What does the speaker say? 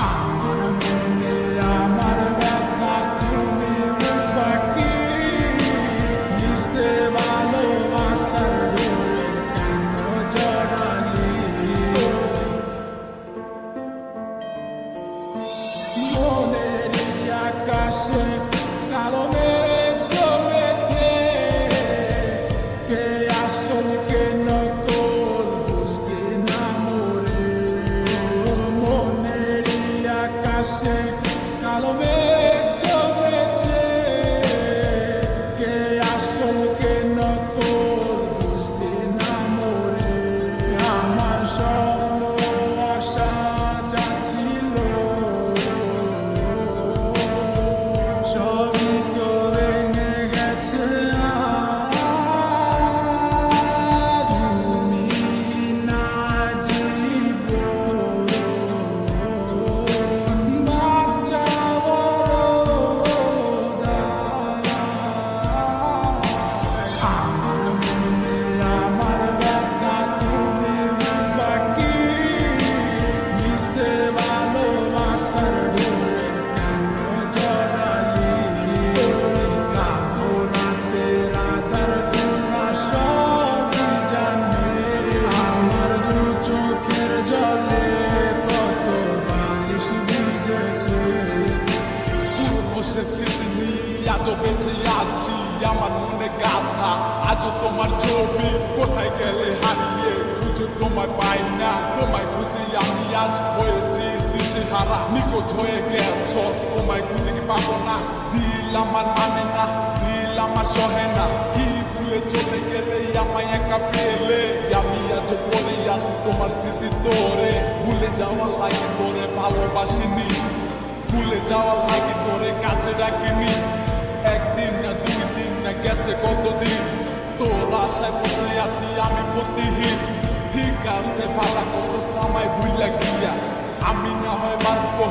আমার মনে আমার ব্যথা তুমি বুঝবা কি মিশে ভালোবাসার ডোরে কেন জড়ালি মনেরই আকাশে কালো মেঘ জমেছে কে আসল কে নকল বুঝলি না মোরে মনেরই আকাশে কালো মেঘ জমেছে কে আসল কে নকল বুঝলি না মোরে আমার স্বপ্ন আশা যাচ্ছিল সবই তো ভেঙে গেছে আজ তুমি না জীবন বাচ্চা বড় আমার মনে আমার ব্যথা তুমি বুঝবা কি মিশে ভালোবাসার ডোরে কেন জড়ালি কালো রাতের আধার গুণা সবই জানে আমার দু চোখের জলে কত বালিশ ভিজেছে পূর্বশের স্মৃতি নিয়ে আজও বেঁচে আছি আমার মনে গাথা আজও তোমার ছবি কোথায় গেলে হারিয়ে খুঁজে তোমায় পাই না তোমায় খুঁজে আমি আজ হয়েছি দিশেহারা নিখোঁজ হয়ে গেছ তোমায় খুঁজে কি পাবো না দিল আমার মানে না দিল আমার সহে না কি ভুলে চলে গেলে আমায় একা ফেলে আমি আজ পড়ে আসি তোমার স্মৃতি তোরে ভুলে যাওয়ার লাগে তোরে ভালোবাসিনি ভুলে যাওয়ার লাগে তোরে কাছে রাখিনি একদিন না দুই দিন না গেছে কতদিন তোর আশায় বসে আছি আমি প্রতিহীন ঠিক আছে ভালো করছো আমায় ভুলে গিয়া আমি না হয় বাঁচবো